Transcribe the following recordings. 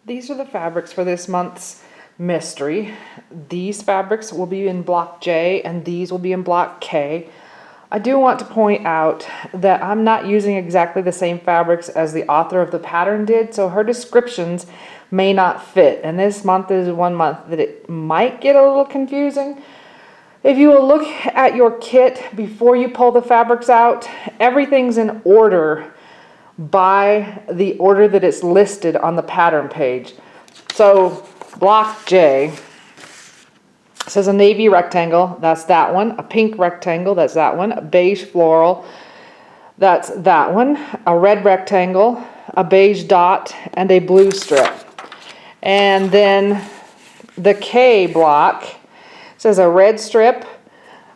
These are the fabrics for this month's mystery. These fabrics will be in block J and these will be in block K. I do want to point out that I'm not using exactly the same fabrics as the author of the pattern did, so her descriptions may not fit. And this month is one month that it might get a little confusing. If you will look at your kit before you pull the fabrics out, everything's in order by the order that it's listed on the pattern page. So block J says a navy rectangle, that's that one. A pink rectangle, that's that one. A beige floral, that's that one. A red rectangle, a beige dot, and a blue strip. And then the K block says a red strip,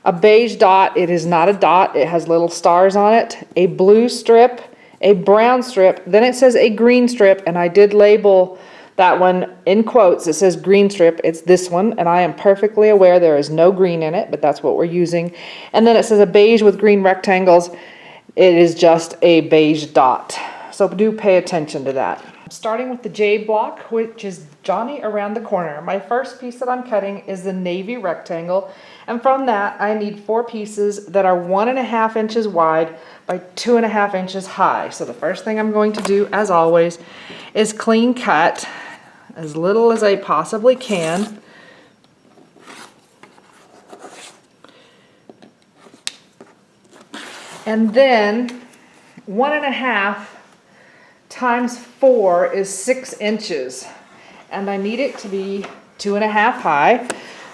a beige dot, it is not a dot, it has little stars on it, a blue strip, a brown strip, then it says a green strip, and I did label that one in quotes. It says green strip, it's this one, and I am perfectly aware there is no green in it, but that's what we're using. And then it says a beige with green rectangles, it is just a beige dot. So do pay attention to that. I'm starting with the J block, which is Johnny around the corner. My first piece that I'm cutting is the navy rectangle, and from that I need 4 pieces that are 1.5 inches wide by 2.5 inches high. So the first thing I'm going to do, as always, is clean cut as little as I possibly can. And then 1.5 times 4 is 6 inches, and I need it to be 2.5 high.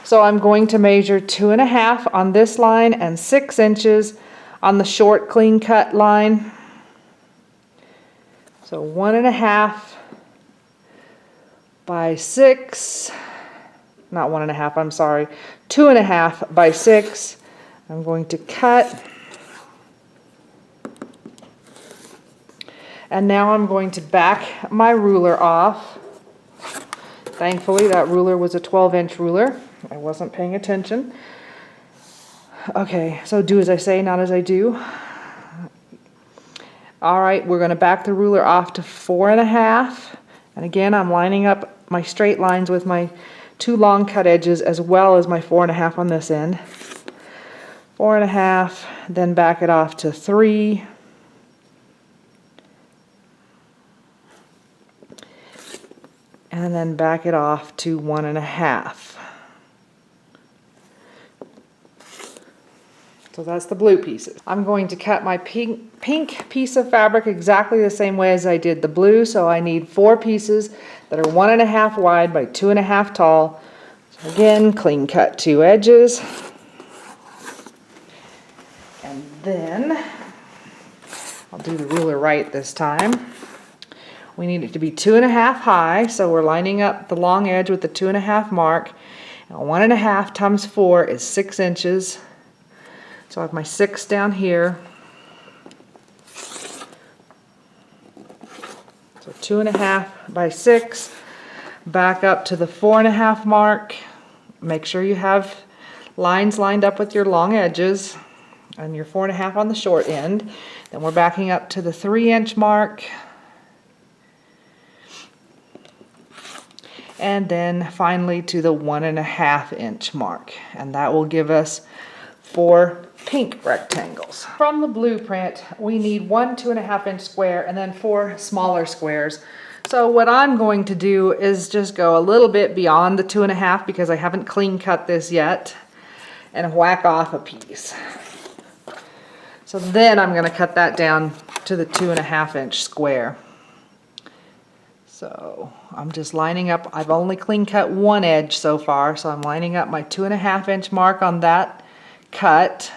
So I'm going to measure 2.5 on this line and 6 inches on the short clean cut line. So 1.5 by 6, not 1.5, I'm sorry, 2.5 by 6. I'm going to cut. And now I'm going to back my ruler off. Thankfully, that ruler was a 12-inch ruler. I wasn't paying attention. Okay, so do as I say, not as I do. All right, we're going to back the ruler off to 4.5. And again, I'm lining up my straight lines with my 2 long cut edges as well as my 4.5 on this end. 4.5, then back it off to 3. And then back it off to 1.5. So that's the blue pieces. I'm going to cut my pink piece of fabric exactly the same way as I did the blue. So I need 4 pieces that are 1.5 wide by 2.5 tall. So again, clean cut 2 edges. And then I'll do the ruler right this time. We need it to be 2.5 high, so we're lining up the long edge with the 2.5 mark. And 1.5 times 4 is 6 inches. So I have my 6 down here. So 2.5 by 6. Back up to the 4.5 mark. Make sure you have lines lined up with your long edges and your 4.5 on the short end. Then we're backing up to the 3-inch mark. And then finally to the 1.5 inch mark, and that will give us 4 pink rectangles. From the blueprint, we need 1 2.5 inch square and then 4 smaller squares. So what I'm going to do is just go a little bit beyond the 2.5 because I haven't clean cut this yet, and whack off a piece. So then I'm going to cut that down to the 2.5 inch square. So I'm just lining up, I've only clean cut 1 edge so far, so I'm lining up my 2.5 inch mark on that cut.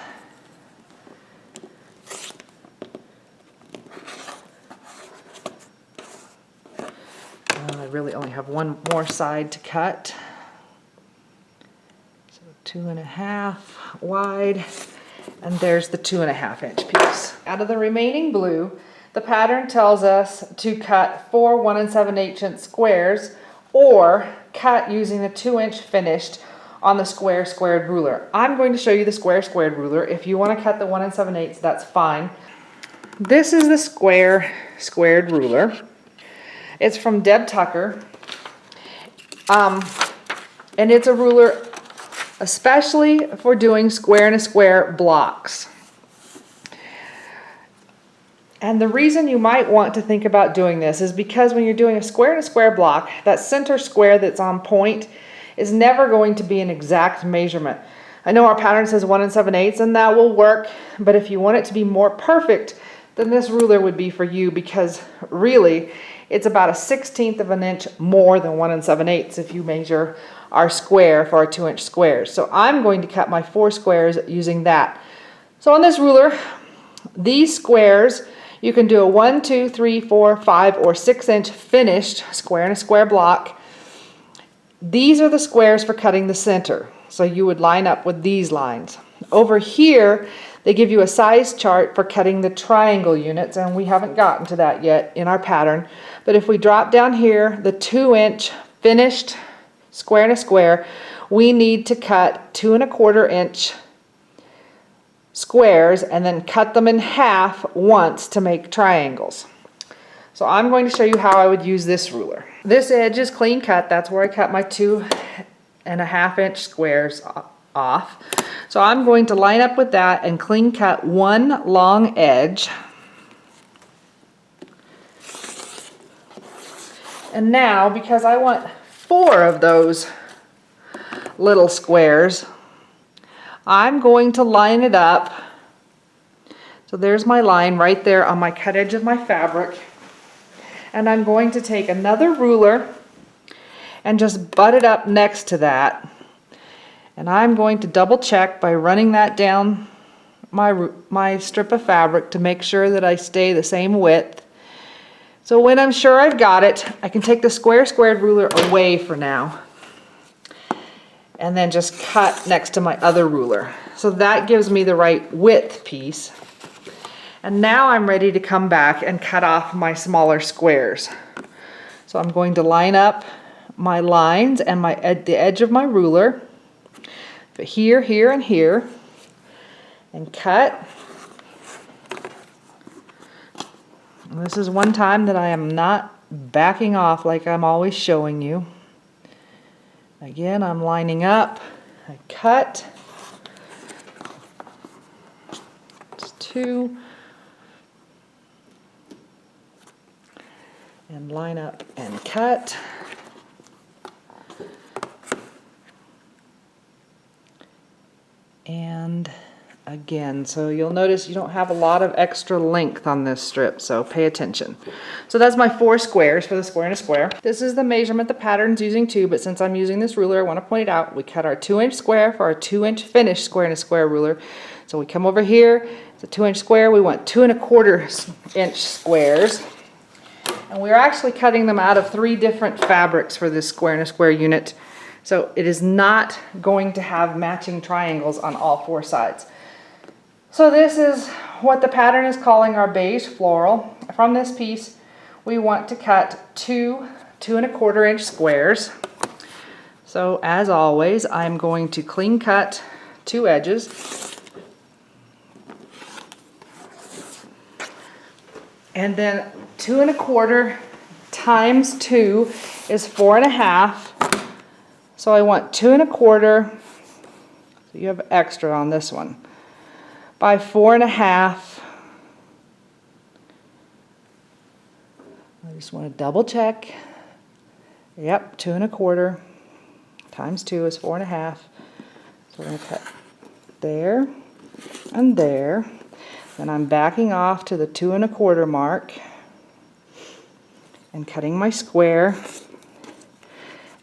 I really only have 1 more side to cut. So 2.5 wide, and there's the 2.5 inch piece. Out of the remaining blue, the pattern tells us to cut 4 1 7/8 inch squares or cut using the 2-inch finished on the square squared ruler. I'm going to show you the square squared ruler. If you want to cut the 1 7/8, that's fine. This is the square squared ruler. It's from Deb Tucker. And it's a ruler especially for doing square and a square blocks. And the reason you might want to think about doing this is because when you're doing a square and a square block, that center square that's on point is never going to be an exact measurement. I know our pattern says 1 7/8, and that will work, but if you want it to be more perfect, then this ruler would be for you, because really it's about 1/16 of an inch more than 1 7/8 if you measure our square for our 2-inch squares. So I'm going to cut my 4 squares using that. So on this ruler, these squares, you can do a 1, 2, 3, 4, 5, or 6-inch finished square and a square block. These are the squares for cutting the center. So you would line up with these lines. Over here, they give you a size chart for cutting the triangle units, and we haven't gotten to that yet in our pattern. But if we drop down here, the 2-inch finished square and a square, we need to cut 2 1/4 inch squares and then cut them in half once to make triangles. So I'm going to show you how I would use this ruler. This edge is clean cut. That's where I cut my 2 1/2 inch squares off. So I'm going to line up with that and clean cut one long edge. And now, because I want 4 of those little squares, I'm going to line it up. So there's my line right there on my cut edge of my fabric. And I'm going to take another ruler and just butt it up next to that. And I'm going to double check by running that down my strip of fabric to make sure that I stay the same width. So when I'm sure I've got it, I can take the squared ruler away for now and then just cut next to my other ruler. So that gives me the right width piece. And now I'm ready to come back and cut off my smaller squares. So I'm going to line up my lines and the edge of my ruler, here, here, and here, and cut. And this is one time that I am not backing off like I'm always showing you. Again, I'm lining up, I cut. Just 2. And line up and cut. And again, so you'll notice you don't have a lot of extra length on this strip, so pay attention. So that's my 4 squares for the square and a square. This is the measurement the pattern's using too, but since I'm using this ruler, I want to point it out. We cut our 2-inch square for our 2-inch finished square and a square ruler. So we come over here, it's a 2-inch square, we want 2 1/4 inch squares. And we're actually cutting them out of 3 different fabrics for this square and a square unit. So it is not going to have matching triangles on all 4 sides. So this is what the pattern is calling our beige floral. From this piece, we want to cut 2 2 1/4 inch squares. So as always, I'm going to clean cut 2 edges. And then 2 1/4 times 2 is 4 1/2. So I want 2 1/4, so you have extra on this one, by 4 1/2. I just want to double check. Yep, 2 1/4 times 2 is 4 1/2. So we're going to cut there and there. Then I'm backing off to the 2 1/4 mark and cutting my square.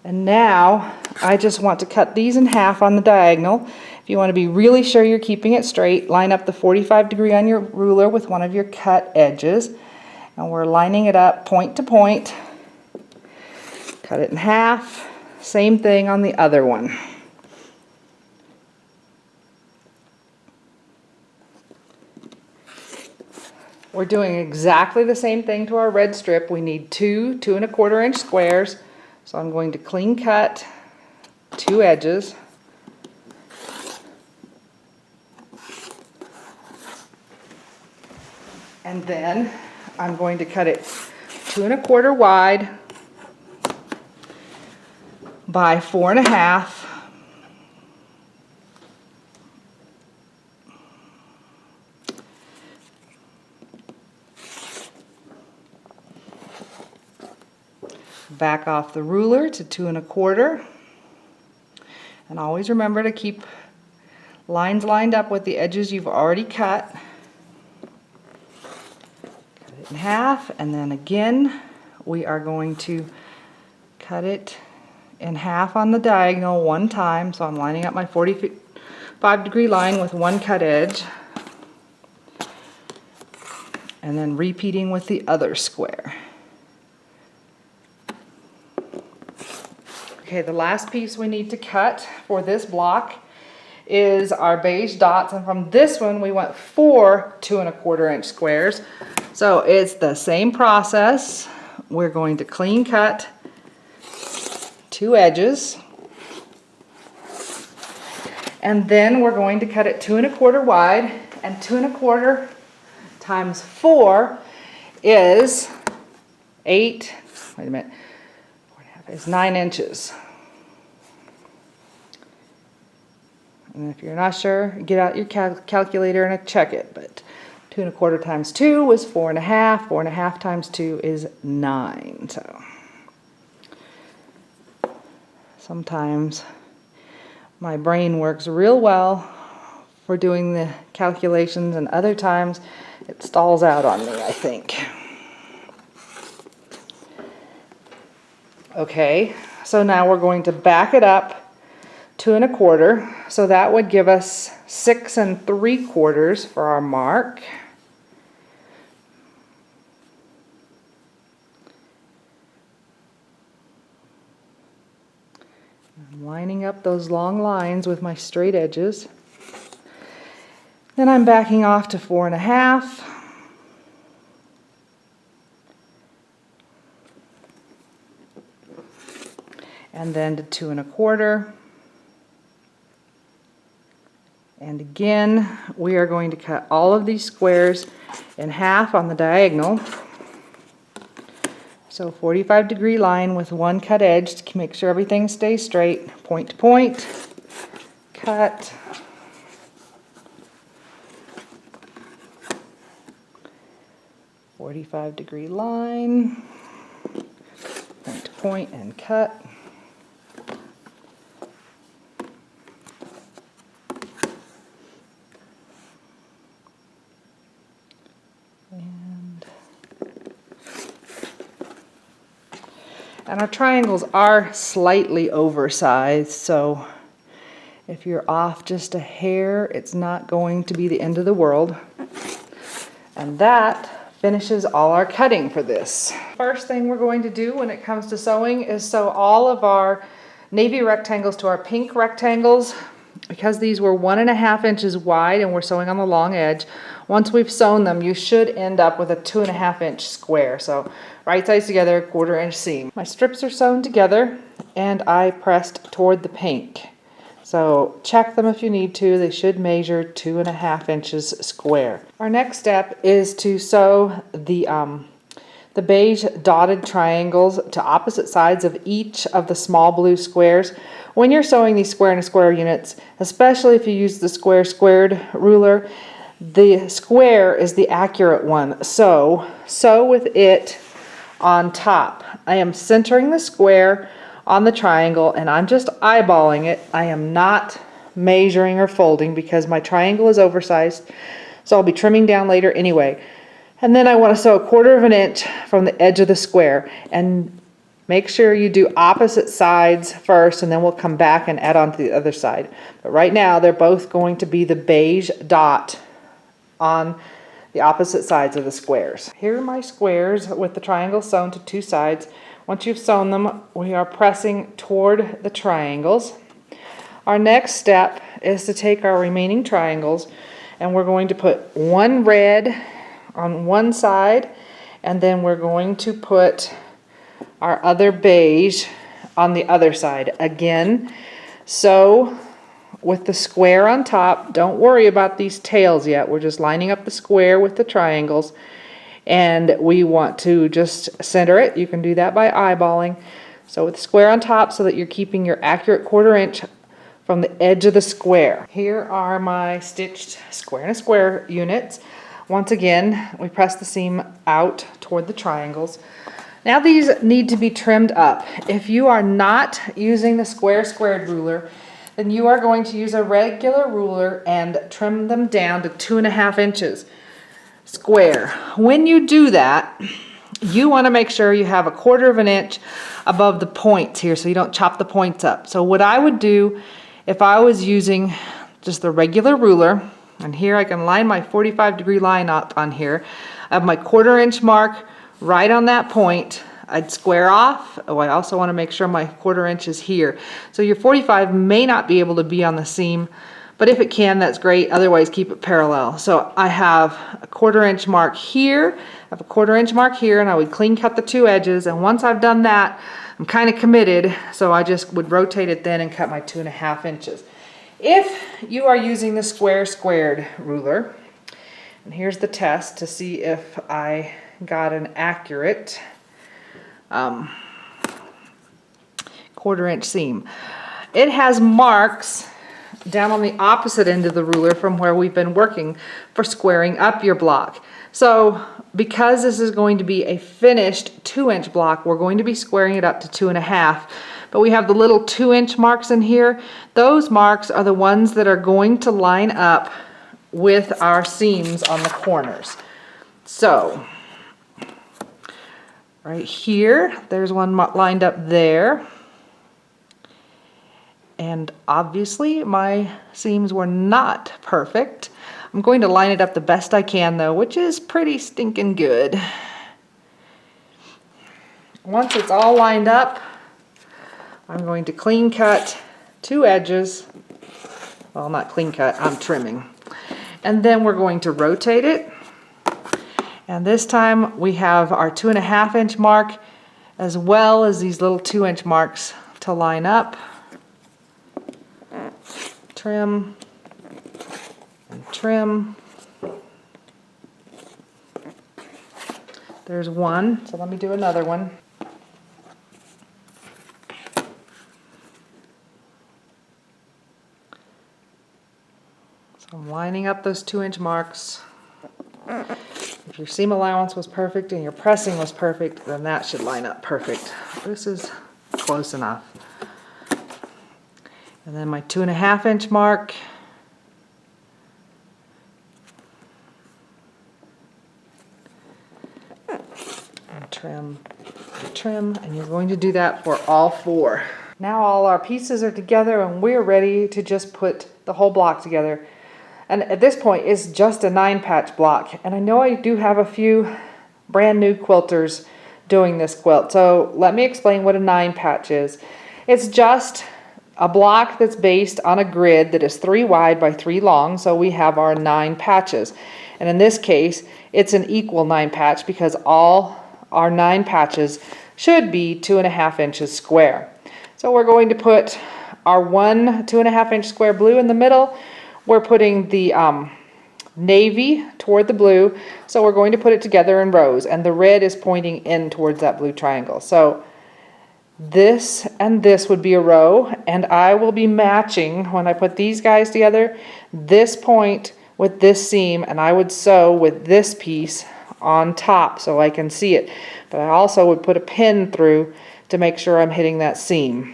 And now I just want to cut these in half on the diagonal. If you want to be really sure you're keeping it straight, line up the 45 degree on your ruler with one of your cut edges. And we're lining it up point to point. Cut it in half. Same thing on the other one. We're doing exactly the same thing to our red strip. We need 2 2 1/4 inch squares. So I'm going to clean cut 2 edges. And then I'm going to cut it 2¼ wide by 4½. Back off the ruler to 2¼ and always remember to keep lines lined up with the edges you've already cut. Cut it in half, and then again we are going to cut it in half on the diagonal one time. So I'm lining up my 45-degree line with one cut edge and then repeating with the other square. Okay, the last piece we need to cut for this block is our beige dots, and from this one we want 4 2¼ squares. So it's the same process. We're going to clean cut 2 edges, and then we're going to cut it 2¼ wide, and 2¼ times 4 is 8, wait a minute, 4½ is 9 inches. And if you're not sure, get out your calculator and check it. But 2¼ times 2 is 4½. 4½ times 2 is 9. So sometimes my brain works real well for doing the calculations, and other times it stalls out on me, I think. Okay, so now we're going to back it up 2¼ so that would give us 6 3/4 for our mark. I'm lining up those long lines with my straight edges. Then I'm backing off to 4½. And then to 2¼ and again we are going to cut all of these squares in half on the diagonal. So 45-degree line with one cut edge to make sure everything stays straight, point to point, cut, .45-degree line, point to point and cut. And our triangles are slightly oversized, so if you're off just a hair, it's not going to be the end of the world. And that finishes all our cutting for this. First thing we're going to do when it comes to sewing is sew all of our navy rectangles to our pink rectangles. Because these were 1½ inches wide and we're sewing on the long edge, once we've sewn them, you should end up with a 2½ inch square. So right sides together, 1/4 inch seam. My strips are sewn together and I pressed toward the pink. So check them if you need to. They should measure 2½ inches square. Our next step is to sew the beige dotted triangles to opposite sides of each of the small blue squares. When you're sewing these square and square units, especially if you use the square squared ruler, the square is the accurate one. So sew with it on top. I am centering the square on the triangle and I'm just eyeballing it. I am not measuring or folding because my triangle is oversized, so I'll be trimming down later anyway. And then I want to sew 1/4 inch from the edge of the square, and make sure you do opposite sides first and then we'll come back and add on to the other side. But right now they're both going to be the beige dot on the opposite sides of the squares. Here are my squares with the triangle sewn to 2 sides. Once you've sewn them, we are pressing toward the triangles. Our next step is to take our remaining triangles and we're going to put one red on one side and then we're going to put our other beige on the other side. Again, sew with the square on top. Don't worry about these tails yet. We're just lining up the square with the triangles. and we want to just center it. You can do that by eyeballing. So with the square on top so that you're keeping your accurate 1/4 inch from the edge of the square. Here are my stitched square and a square units. Once again, we press the seam out toward the triangles. Now these need to be trimmed up. If you are not using the square squared ruler, then you are going to use a regular ruler and trim them down to 2.5 inches square. When you do that, you want to make sure you have a 1/4 inch above the points here so you don't chop the points up. So what I would do if I was using just the regular ruler, and here I can line my 45-degree line up on here, I have my 1/4 inch mark right on that point. I'd square off. Oh, I also want to make sure my 1/4 inch is here. So your 45 may not be able to be on the seam, but if it can, that's great. Otherwise, keep it parallel. So I have a 1/4 inch mark here, I have a 1/4 inch mark here, and I would clean cut the 2 edges. And once I've done that, I'm kind of committed, so I just would rotate it then and cut my 2.5 inches. If you are using the square squared ruler, and here's the test to see if I got an accurate 1/4 inch seam. It has marks down on the opposite end of the ruler from where we've been working for squaring up your block. So because this is going to be a finished 2-inch block, we're going to be squaring it up to 2.5. But we have the little 2-inch marks in here. Those marks are the ones that are going to line up with our seams on the corners. So right here, there's one lined up there. And obviously my seams were not perfect. I'm going to line it up the best I can though, which is pretty stinking good. Once it's all lined up, I'm going to clean cut 2 edges. Well, not clean cut, I'm trimming. And then we're going to rotate it. And this time we have our 2.5 inch mark as well as these little 2-inch marks to line up. Trim and trim. There's one, so let me do another one. So I'm lining up those 2-inch marks. If your seam allowance was perfect and your pressing was perfect, then that should line up perfect. This is close enough. And then my 2.5 inch mark. And trim, trim, and you're going to do that for all 4. Now all our pieces are together and we're ready to just put the whole block together. And at this point, it's just a 9-patch block. And I know I do have a few brand new quilters doing this quilt. So let me explain what a 9-patch is. It's just a block that's based on a grid that is 3 wide by 3 long, so we have our 9 patches. And in this case, it's an equal 9 patch because all our 9 patches should be 2.5 inches square. So we're going to put our 1 2.5 inch square blue in the middle. We're putting the navy toward the blue, so we're going to put it together in rows, and the red is pointing in towards that blue triangle. So this and this would be a row, and I will be matching, when I put these guys together, this point with this seam, and I would sew with this piece on top so I can see it. But I also would put a pin through to make sure I'm hitting that seam.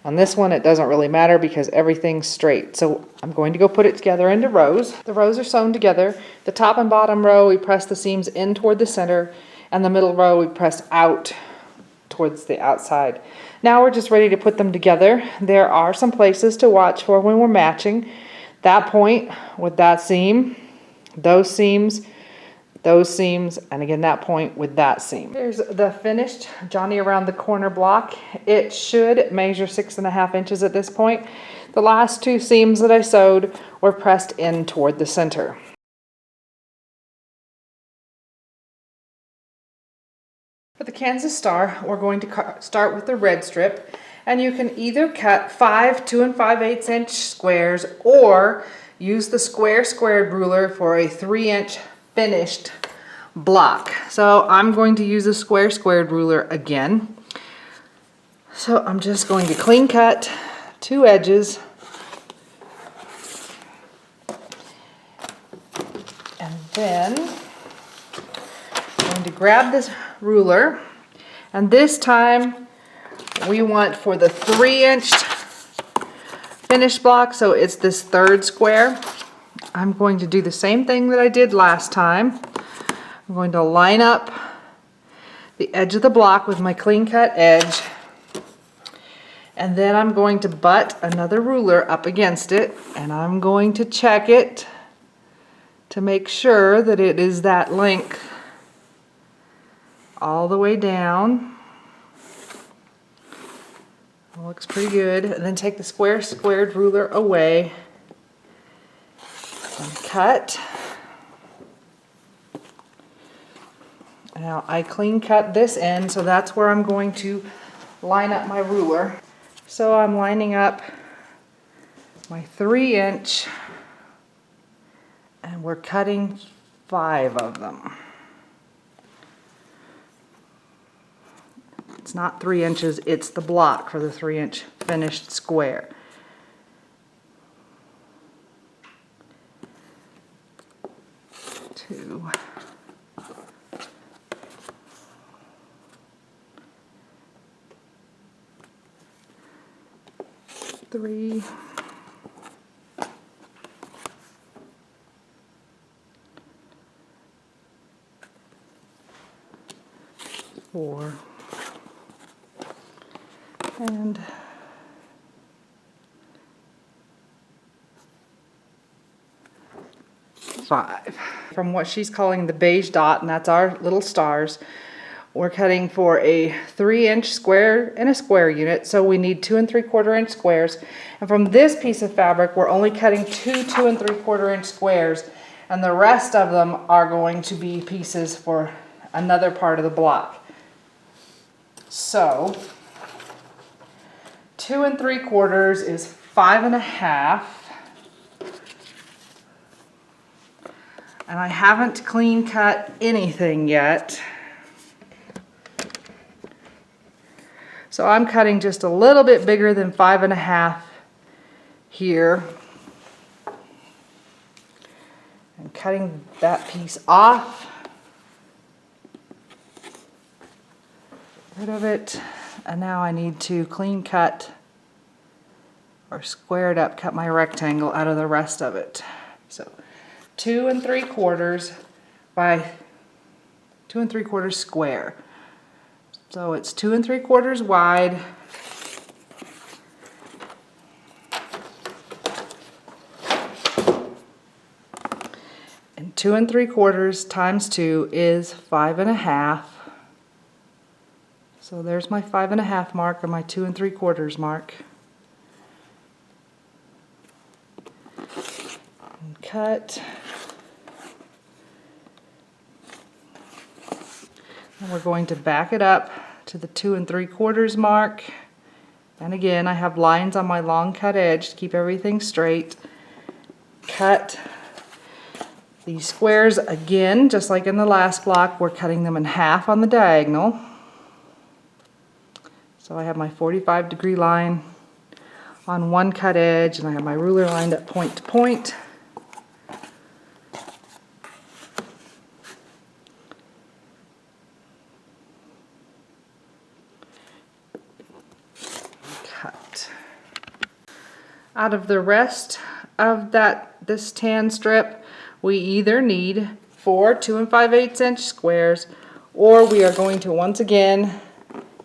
On this one, it doesn't really matter because everything's straight. So I'm going to go put it together into rows. The rows are sewn together. The top and bottom row, we press the seams in toward the center, and the middle row, we press out towards the outside. Now we're just ready to put them together. There are some places to watch for when we're matching. That point with that seam, those seams, and again that point with that seam. Here's the finished Johnny Around the Corner block. It should measure 6.5 inches at this point. The last 2 seams that I sewed were pressed in toward the center. For the Kansas Star, we're going to start with the red strip, and you can either cut 5 2 5/8 inch squares or use the square squared ruler for a 3-inch finished block. So I'm going to use a square squared ruler again. So I'm just going to clean cut 2 edges. And then I'm going to grab this ruler, and this time we want for the 3-inch finish block, so it's this 3rd square. I'm going to do the same thing that I did last time. I'm going to line up the edge of the block with my clean cut edge, and then I'm going to butt another ruler up against it, and I'm going to check it to make sure that it is that length all the way down. It looks pretty good. And then take the square squared ruler away and cut. Now I clean cut this end, so that's where I'm going to line up my ruler. So I'm lining up my 3-inch, and we're cutting 5 of them. It's not 3 inches, it's the block for the 3-inch finished square. Two. 3. 4. And 5. From what she's calling the beige dot, and that's our little stars, we're cutting for a 3-inch square and a square unit, so we need 2 3/4-inch squares. And from this piece of fabric, we're only cutting 2 2 3/4-inch squares, and the rest of them are going to be pieces for another part of the block. So 2 3/4 is 5 1/2. And I haven't clean cut anything yet. So I'm cutting just a little bit bigger than 5 1/2 here. And cutting that piece off. Rid of it. And now I need to clean cut or square it up, cut my rectangle out of the rest of it. So 2 3/4 by 2 3/4 square. So it's 2 3/4 wide. And 2 3/4 times 2 is 5 1/2. So there's my 5 1/2 mark, or my 2 3/4 mark. And cut. And we're going to back it up to the 2 3/4 mark. And again, I have lines on my long cut edge to keep everything straight. Cut these squares again, just like in the last block. We're cutting them in half on the diagonal. So I have my 45-degree line on one cut edge, and I have my ruler lined up point to point. Cut. Out of the rest of this tan strip, we either need 4 2 5/8" squares, or we are going to once again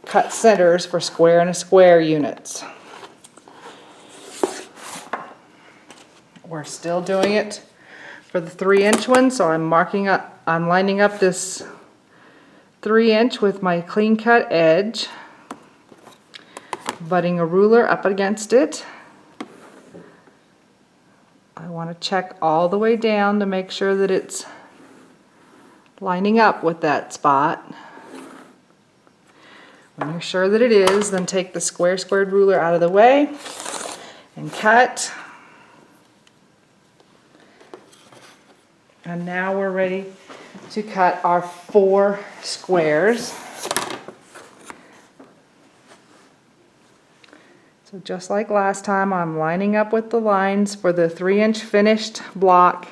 cut centers for square and a square units. We're still doing it for the 3-inch one, so I'm lining up this 3-inch with my clean cut edge, butting a ruler up against it. I want to check all the way down to make sure that it's lining up with that spot. When you're sure that it is, then take the square squared ruler out of the way and cut. And now we're ready to cut our 4 squares. So just like last time, I'm lining up with the lines for the 3-inch finished block.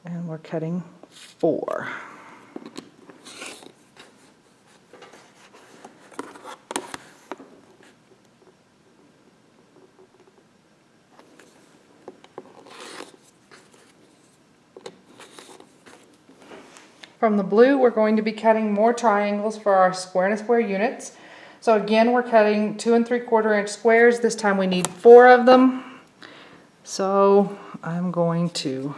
And we're cutting 4. From the blue, we're going to be cutting more triangles for our square and square units. So again, we're cutting 2 3/4 inch squares. This time we need 4 of them. So I'm going to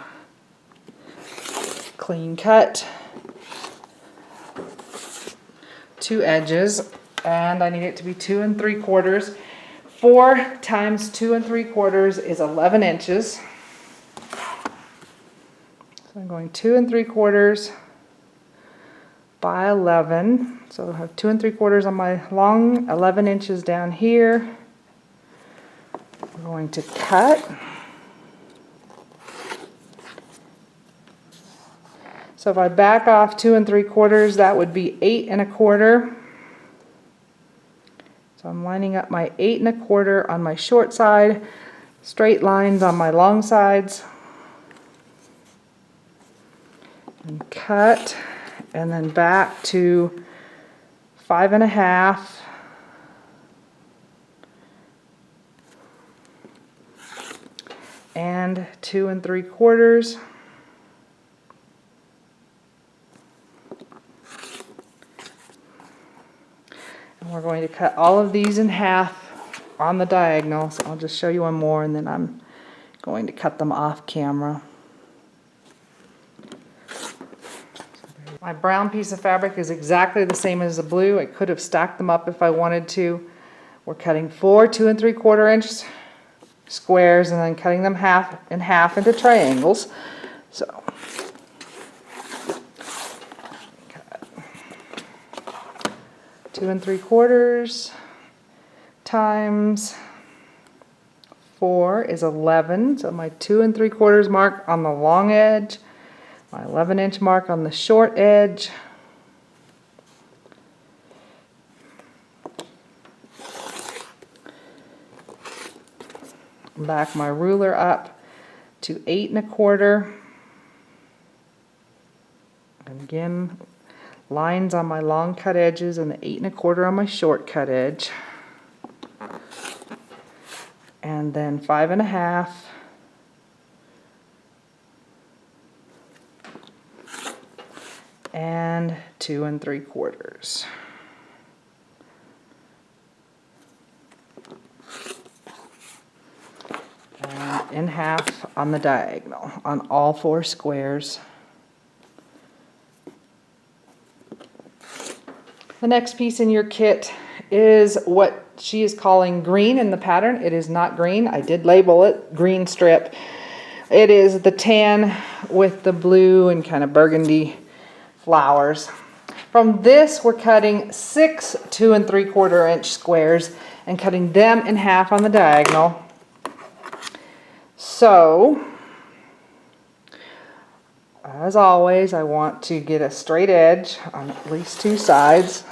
clean cut 2 edges, and I need it to be 2 3/4. 4 times 2 3/4 is 11 inches. So I'm going 2 3/4 by 11. So I have 2 3/4 on my long, 11 inches down here. We're going to cut. So if I back off 2 3/4, that would be 8 1/4. So I'm lining up my 8 1/4 on my short side, straight lines on my long sides, and cut. And then back to 5 1/2, and 2 3/4, and we're going to cut all of these in half on the diagonal. So I'll just show you one more, and then I'm going to cut them off camera. My brown piece of fabric is exactly the same as the blue. I could have stacked them up if I wanted to. We're cutting 4 2 3/4 inch squares and then cutting them in half into triangles. So cut 2 3/4 times 4 is 11. So my 2 3/4 mark on the long edge, my 11-inch mark on the short edge, back my ruler up to 8 1/4, and again lines on my long cut edges and the 8 1/4 on my short cut edge, and then 5 1/2, and 2 3/4. And in half on the diagonal on all 4 squares. The next piece in your kit is what she is calling green in the pattern. It is not green. I did label it green strip. It is the tan with the blue and kind of burgundy flowers. From this, we're cutting 6 2 3/4 inch squares and cutting them in half on the diagonal. So, as always, I want to get a straight edge on at least 2 sides.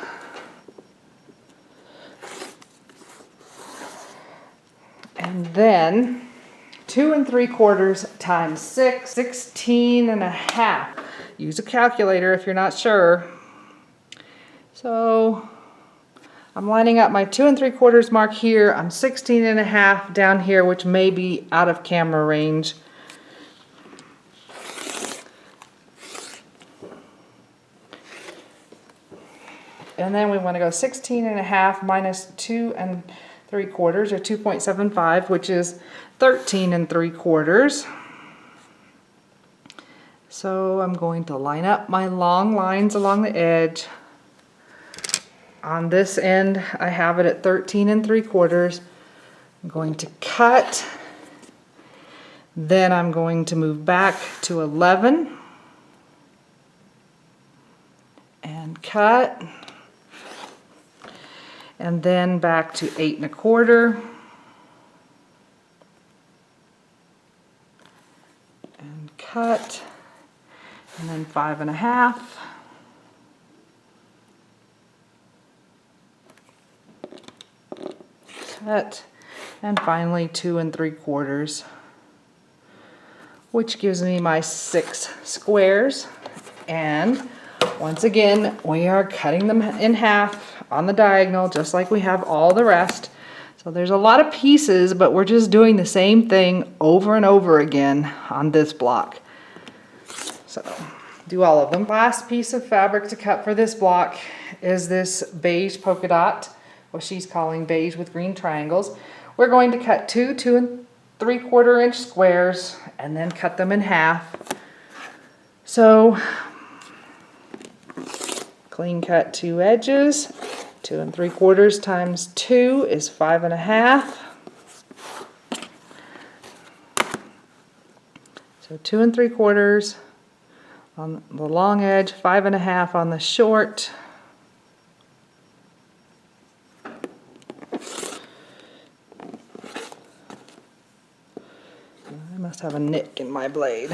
And then 2 3/4 times 6, 16 1/2. Use a calculator if you're not sure. So I'm lining up my 2 3/4 mark here. I'm 16 1/2 down here, which may be out of camera range. And then we want to go 16 1/2 minus 2 3/4, or 2.75, which is 13 3/4. So I'm going to line up my long lines along the edge. On this end, I have it at 13 3/4. I'm going to cut. Then I'm going to move back to 11 and cut. and then back to 8 1/4. And cut, and then 5 1/2. Cut, and finally 2 3/4, which gives me my 6 squares. And once again, we are cutting them in half on the diagonal, just like we have all the rest. So there's a lot of pieces, but we're just doing the same thing over and over again on this block. So do all of them. Last piece of fabric to cut for this block is this beige polka dot, what she's calling beige with green triangles. We're going to cut 2 2 3/4 inch squares and then cut them in half. So clean cut 2 edges. 2 3/4 times 2 is 5 1/2. So 2 3/4 on the long edge, 5 1/2 on the short. I must have a nick in my blade.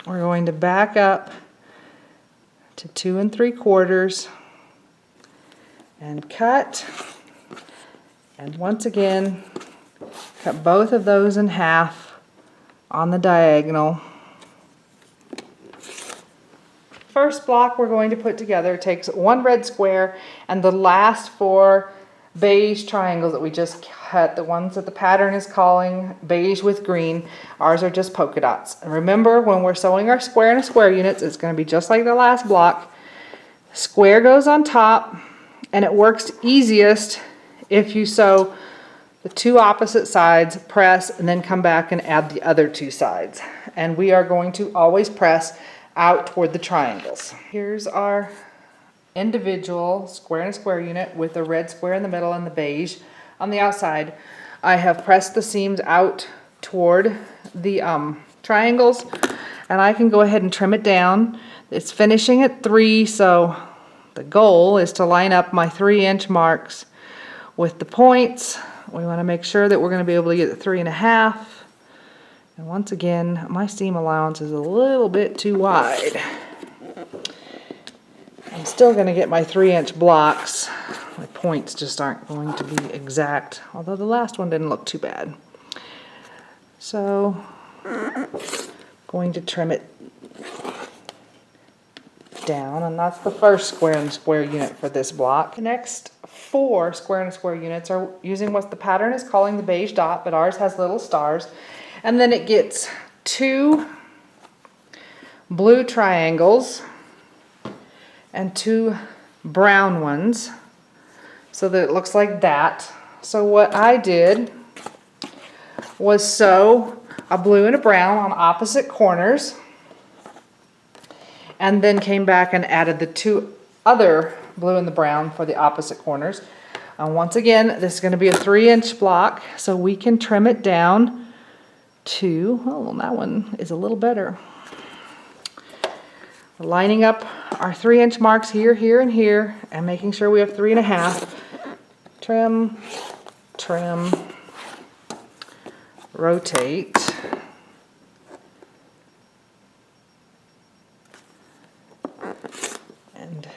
We're going to back up to 2 3/4 and cut, and once again cut both of those in half on the diagonal. First block we're going to put together takes 1 red square and the last 4 beige triangles that we just cut, the ones that the pattern is calling beige with green. Ours are just polka dots. And remember, when we're sewing our square and a square units, it's going to be just like the last block. Square goes on top, and it works easiest if you sew the 2 opposite sides, press, and then come back and add the other 2 sides. And we are going to always press out toward the triangles. Here's our individual square and a square unit with a red square in the middle and the beige on the outside. I have pressed the seams out toward the triangles, and I can go ahead and trim it down. It's finishing at 3, so the goal is to line up my 3-inch marks with the points. We want to make sure that we're going to be able to get the 3 1/2. And once again, my seam allowance is a little bit too wide. I'm still going to get my 3-inch blocks. My points just aren't going to be exact, although the last one didn't look too bad. So, going to trim it down, and that's the first square and square unit for this block. The next 4 square and square units are using what the pattern is calling the beige dot, but ours has little stars. And then it gets 2 blue triangles and 2 brown ones, so that it looks like that. So what I did was sew a blue and a brown on opposite corners, and then came back and added the 2 other blue and the brown for the opposite corners. Once again, this is going to be a 3-inch block, so we can trim it down to, oh, that one is a little better. We're lining up our 3-inch marks here, here, and here, and making sure we have 3 1/2. Trim, trim, rotate, and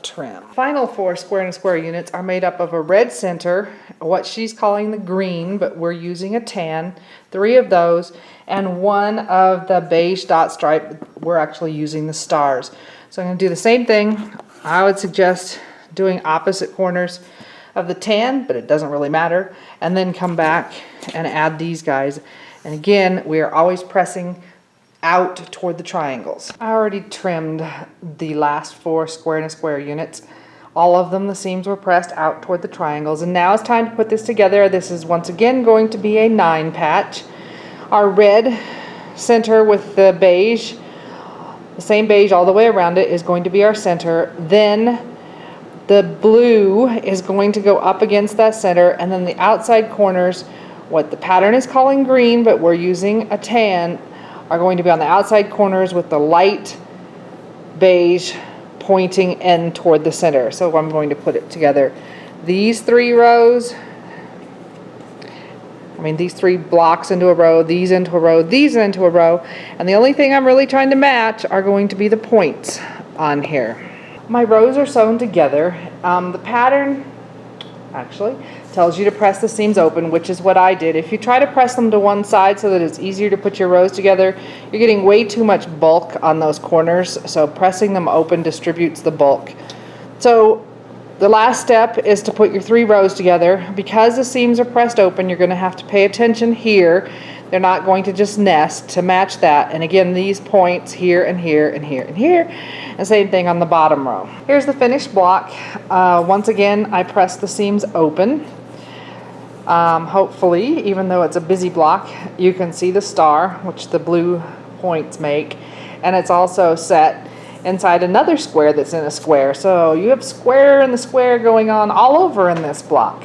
trim. Final 4 square and square units are made up of a red center, what she's calling the green, but we're using a tan, 3 of those, and 1 of the beige dot stripe. We're actually using the stars. So I'm going to do the same thing. I would suggest doing opposite corners of the tan, but it doesn't really matter, and then come back and add these guys. And again, we are always pressing out toward the triangles. I already trimmed the last 4 square and a square units. All of them, the seams were pressed out toward the triangles, and now it's time to put this together. This is once again going to be a 9 patch. Our red center with the beige, the same beige all the way around it, is going to be our center. Then the blue is going to go up against that center, and then the outside corners, what the pattern is calling green, but we're using a tan, are going to be on the outside corners with the light beige pointing in toward the center. So I'm going to put it together these 3 rows, these 3 blocks into a row, these into a row, these into a row, and the only thing I'm really trying to match are going to be the points on here. My rows are sewn together. The pattern actually tells you to press the seams open, which is what I did. If you try to press them to one side so that it's easier to put your rows together, you're getting way too much bulk on those corners, so pressing them open distributes the bulk. So the last step is to put your 3 rows together. Because the seams are pressed open, you're going to have to pay attention here. They're not going to just nest to match that. And again, these points here and here and here and here. And same thing on the bottom row. Here's the finished block. Once again, I pressed the seams open. Hopefully, even though it's a busy block, you can see the star, which the blue points make. And it's also set inside another square that's in a square. So you have square and the square going on all over in this block.